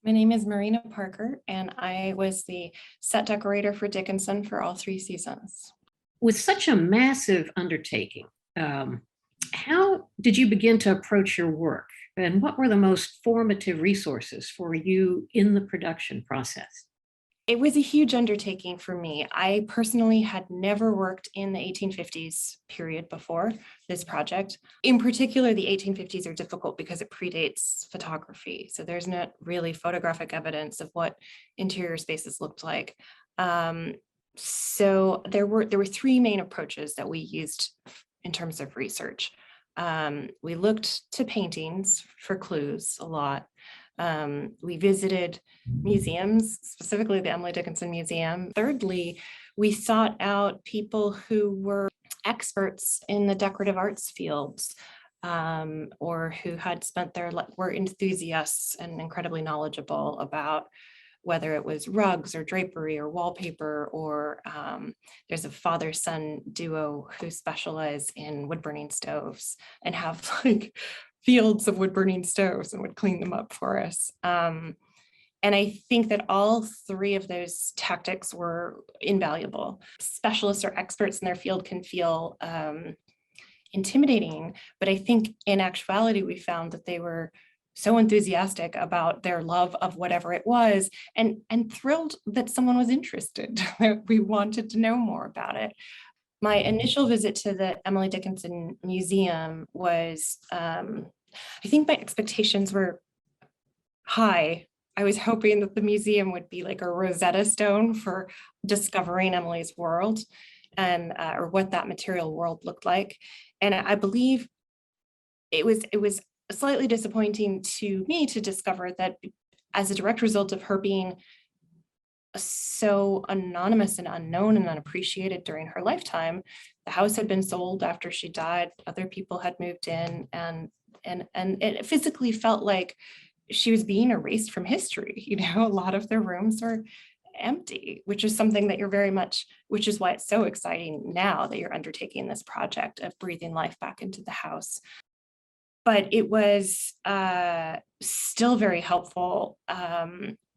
My name is Marina Parker, and I was the set decorator for Dickinson for all 3 seasons. With such a massive undertaking, um, how did you begin to approach your work? And what were the most formative resources for you in the production process? It was a huge undertaking for me. I personally had never worked in the 1850s period before this project. In particular, the 1850s are difficult because it predates photography. So there's not really photographic evidence of what interior spaces looked like. So there were three main approaches that we used in terms of research. We looked to paintings for clues a lot. We visited museums, specifically the Emily Dickinson Museum. Thirdly, we sought out people who were experts in the decorative arts fields, or who had spent were enthusiasts and incredibly knowledgeable about whether it was rugs or drapery or wallpaper, or there's a father-son duo who specialize in wood burning stoves and have like fields of wood burning stoves and would clean them up for us. And I think that all three of those tactics were invaluable. Specialists or experts in their field can feel intimidating, but I think in actuality, we found that they were so enthusiastic about their love of whatever it was, and thrilled that someone was interested, that we wanted to know more about it. My initial visit to the Emily Dickinson Museum was, I think my expectations were high. I was hoping that the museum would be like a Rosetta Stone for discovering Emily's world and or what that material world looked like. And I believe it was slightly disappointing to me to discover that as a direct result of her being so anonymous and unknown and unappreciated during her lifetime, the house had been sold after she died. Other people had moved in, and it physically felt like she was being erased from history. You know, a lot of the rooms were empty, which is something that which is why it's so exciting now that you're undertaking this project of breathing life back into the house. But it was still very helpful.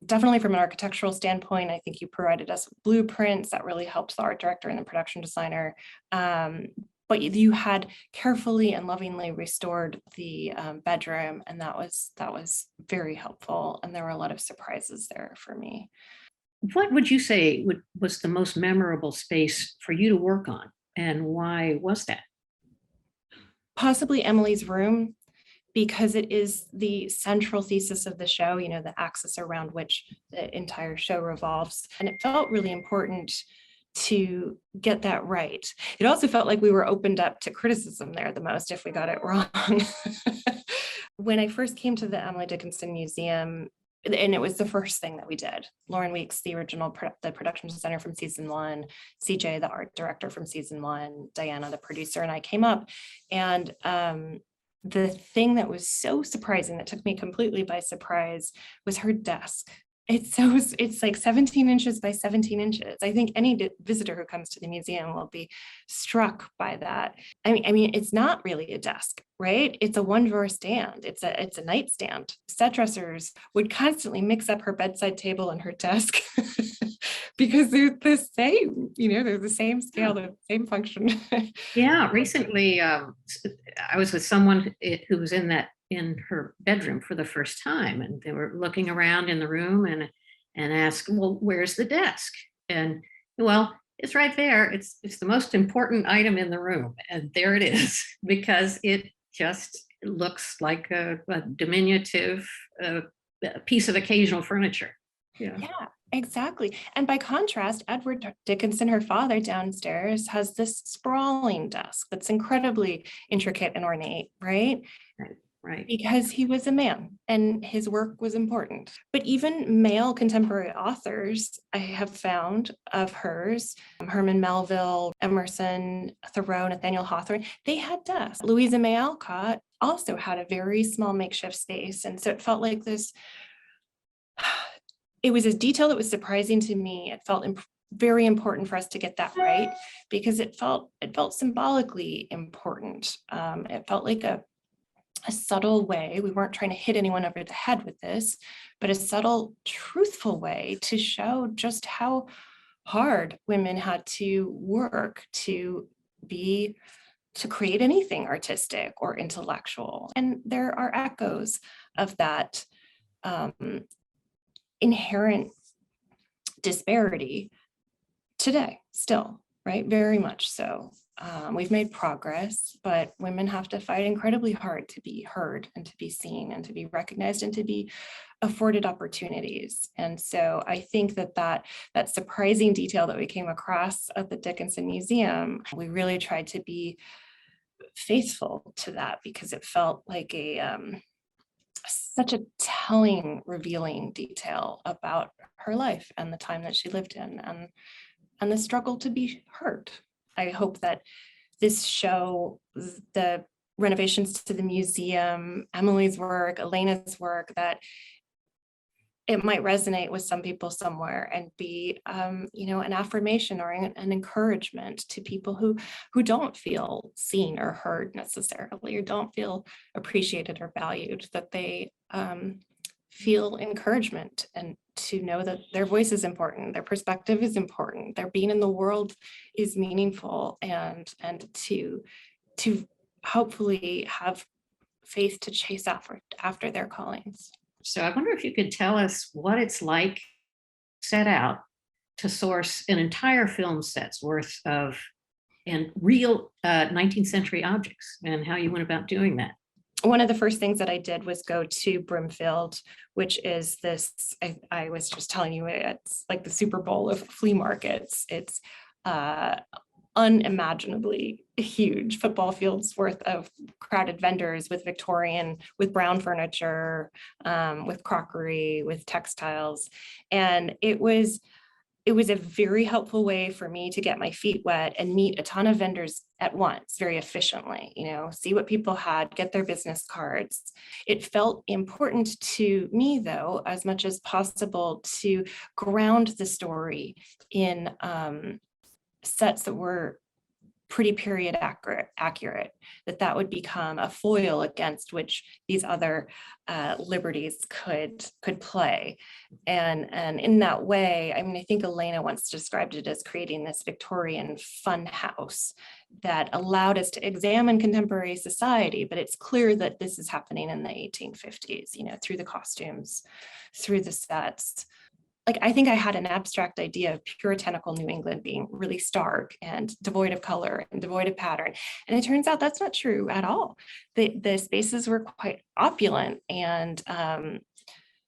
Definitely from an architectural standpoint, I think you provided us with blueprints that really helped the art director and the production designer. But you had carefully and lovingly restored the bedroom, and that was very helpful. And there were a lot of surprises there for me. What would you say was the most memorable space for you to work on, and why was that? Possibly Emily's room, because it is the central thesis of the show, you know, the axis around which the entire show revolves. And it felt really important to get that right. It also felt like we were opened up to criticism there the most if we got it wrong. When I first came to the Emily Dickinson Museum, and it was the first thing that we did. Lauren Weeks, the original the production designer from season 1, CJ, the art director from season 1, Diana, the producer, and I came up. And the thing that was so surprising, that took me completely by surprise, was her desk. It's like 17 inches by 17 inches. I think any visitor who comes to the museum will be struck by that. I mean, it's not really a desk, right? It's a one-drawer stand. It's a nightstand. Set dressers would constantly mix up her bedside table and her desk because they're the same. You know, they're the same scale, they're the same function. Yeah, recently I was with someone who was in her bedroom for the first time, and they were looking around in the room and asked, "Well, where's the desk?" And well, it's right there. It's the most important item in the room, and there it is because it just looks like a diminutive piece of occasional furniture. Yeah. Yeah, exactly. And by contrast, Edward Dickinson, her father, downstairs has this sprawling desk that's incredibly intricate and ornate, right? Right. Because he was a man and his work was important. But even male contemporary authors, I have found of hers, Herman Melville, Emerson, Thoreau, Nathaniel Hawthorne, they had desks. Louisa May Alcott also had a very small makeshift space. And so it felt like this, it was a detail that was surprising to me. It felt very important for us to get that right, because it felt symbolically important. It felt like a subtle way. We weren't trying to hit anyone over the head with this, but a subtle, truthful way to show just how hard women had to work to create anything artistic or intellectual. And there are echoes of that inherent disparity today still, right? Very much so. We've made progress, but women have to fight incredibly hard to be heard and to be seen and to be recognized and to be afforded opportunities. And so I think that surprising detail that we came across at the Dickinson Museum, we really tried to be faithful to that because it felt like such a telling, revealing detail about her life and the time that she lived in and the struggle to be heard. I hope that this show, the renovations to the museum, Emily's work, Elena's work, that it might resonate with some people somewhere and be, an affirmation or an encouragement to people who don't feel seen or heard necessarily, or don't feel appreciated or valued, that they feel encouragement and to know that their voice is important, their perspective is important, their being in the world is meaningful, and to hopefully have faith to chase after their callings. So I wonder if you could tell us what it's like set out to source an entire film set's worth of and real 19th century objects and how you went about doing that. One of the first things that I did was go to Brimfield, which is this, I was just telling you, it's like the Super Bowl of flea markets. It's unimaginably huge football fields worth of crowded vendors with Victorian, with brown furniture, with crockery, with textiles. And it was a very helpful way for me to get my feet wet and meet a ton of vendors at once, very efficiently, see what people had, get their business cards. It felt important to me, though, as much as possible, to ground the story in sets that were pretty period accurate, that would become a foil against which these other liberties could play. And in that way, I mean, I think Elena once described it as creating this Victorian fun house that allowed us to examine contemporary society, but it's clear that this is happening in the 1850s, through the costumes, through the sets. Like, I think I had an abstract idea of puritanical New England being really stark and devoid of color and devoid of pattern. And it turns out that's not true at all. The spaces were quite opulent and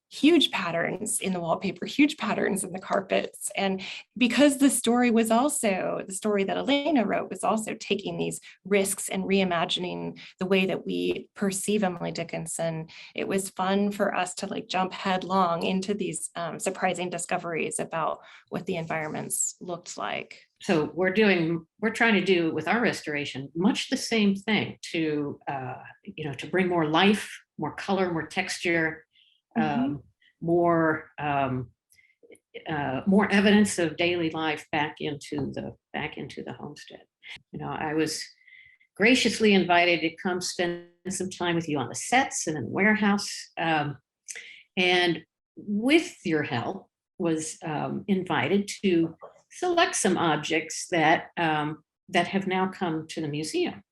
huge patterns in the wallpaper, huge patterns in the carpets. And because the story that Elena wrote was also taking these risks and reimagining the way that we perceive Emily Dickinson, it was fun for us to jump headlong into these surprising discoveries about what the environments looked like. So we're trying to do with our restoration much the same thing to bring more life, more color, more texture, more evidence of daily life back into the homestead. I was graciously invited to come spend some time with you on the sets and in the warehouse, and with your help was invited to select some objects that have now come to the museum.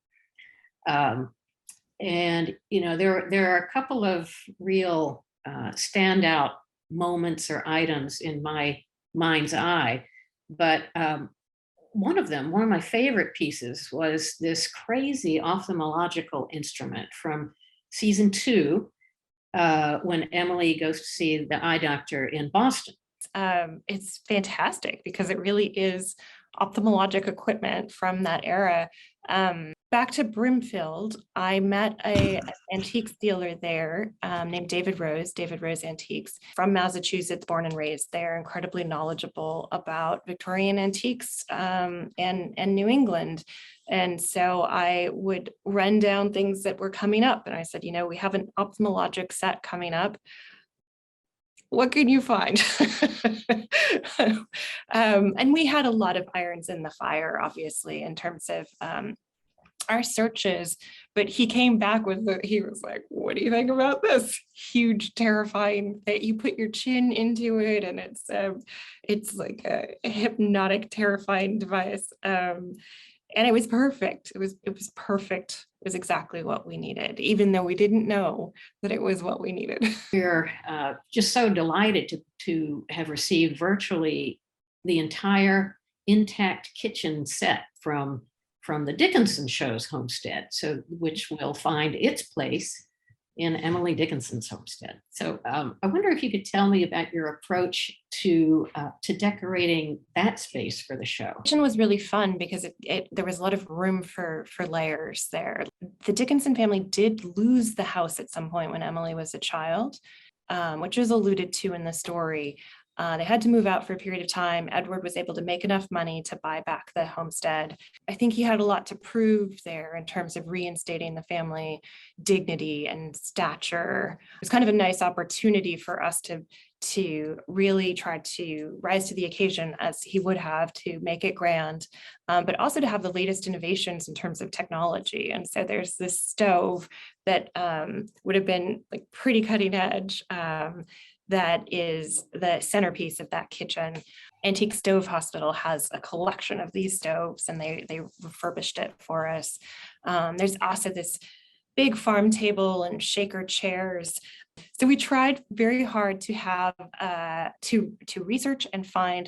And there are a couple of real standout moments or items in my mind's eye, but one of my favorite pieces was this crazy ophthalmological instrument from season 2, when Emily goes to see the eye doctor in Boston. It's fantastic because it really is ophthalmologic equipment from that era. Back to Brimfield, I met an antiques dealer there named David Rose Antiques, from Massachusetts, born and raised there, incredibly knowledgeable about Victorian antiques and New England. And so I would run down things that were coming up. And I said, we have an ophthalmologic set coming up. What can you find? And we had a lot of irons in the fire, obviously, in terms of our searches, but he came back with he was like, what do you think about this huge, terrifying that you put your chin into it, and it's like a hypnotic, terrifying device. And it was perfect. It was perfect. It was exactly what we needed, even though we didn't know that it was what we needed. We're just so delighted to have received virtually the entire intact kitchen set from the Dickinson show's homestead, so which will find its place in Emily Dickinson's homestead. So I wonder if you could tell me about your approach to decorating that space for the show. Kitchen was really fun because there was a lot of room for layers there. The Dickinson family did lose the house at some point when Emily was a child, which is alluded to in the story. They had to move out for a period of time. Edward was able to make enough money to buy back the homestead. I think he had a lot to prove there in terms of reinstating the family dignity and stature. It was kind of a nice opportunity for us to really try to rise to the occasion as he would have, to make it grand, but also to have the latest innovations in terms of technology. And so there's this stove that would have been like pretty cutting edge. That is the centerpiece of that kitchen. Antique Stove Hospital has a collection of these stoves, and they refurbished it for us. There's also this big farm table and shaker chairs. So we tried very hard to have to research and find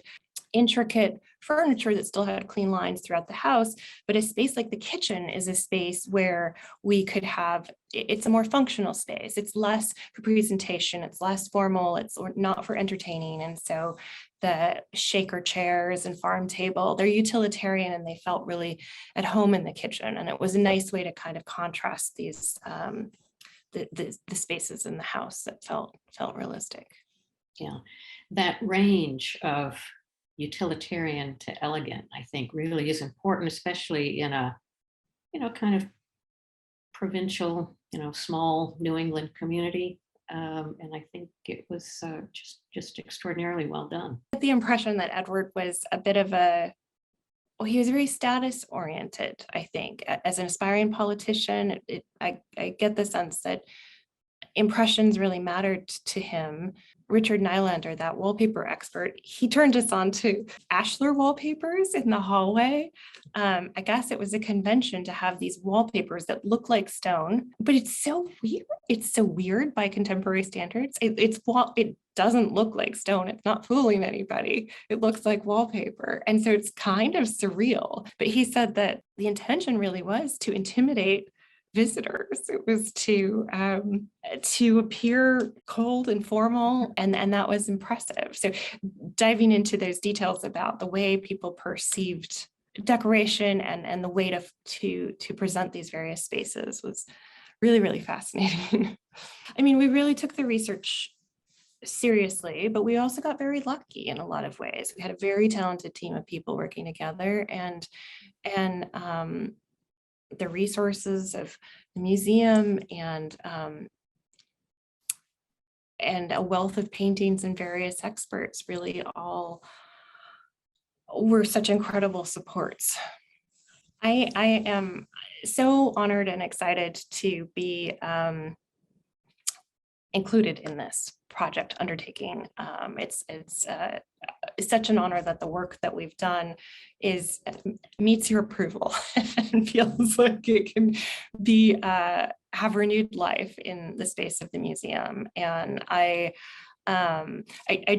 intricate furniture that still had clean lines throughout the house, but a space like the kitchen is a space where we could have, it's a more functional space. It's less for presentation, it's less formal, it's not for entertaining. And so the shaker chairs and farm table, they're utilitarian, and they felt really at home in the kitchen. And it was a nice way to kind of contrast these the spaces in the house that felt realistic. Yeah, that range of utilitarian to elegant, I think, really is important, especially in a, kind of provincial, small New England community. And I think it was just extraordinarily well done. I get the impression that Edward was a bit of he was very status oriented, I think. As an aspiring politician, I get the sense that impressions really mattered to him. Richard Nylander, that wallpaper expert, he turned us on to ashlar wallpapers in the hallway. I guess it was a convention to have these wallpapers that look like stone, but it's so weird. It's so weird by contemporary standards. It doesn't look like stone. It's not fooling anybody. It looks like wallpaper. And so it's kind of surreal. But he said that the intention really was to intimidate visitors. It was to appear cold and formal, and that was impressive. So diving into those details about the way people perceived decoration and the way to present these various spaces was really, really fascinating. I mean, we really took the research seriously, but we also got very lucky in a lot of ways. We had a very talented team of people working together, and the resources of the museum and a wealth of paintings and various experts really all were such incredible supports. I am so honored and excited to be included in this project undertaking. It's such an honor that the work that we've done meets your approval and feels like it can be have renewed life in the space of the museum. And I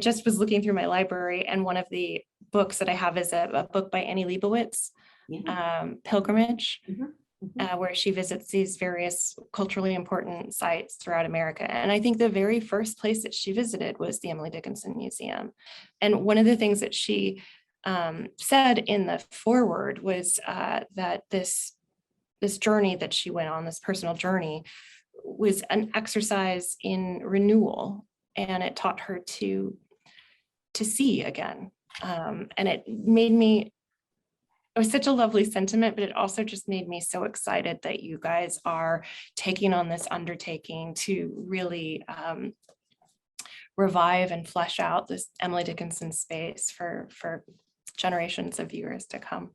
just was looking through my library, and one of the books that I have is a book by Annie Leibovitz, Pilgrimage. Where she visits these various culturally important sites throughout America. And I think the very first place that she visited was the Emily Dickinson Museum. And one of the things that she said in the foreword was that this journey that she went on, this personal journey, was an exercise in renewal, and it taught her to see again. And it was such a lovely sentiment, but it also just made me so excited that you guys are taking on this undertaking to really revive and flesh out this Emily Dickinson space for generations of viewers to come.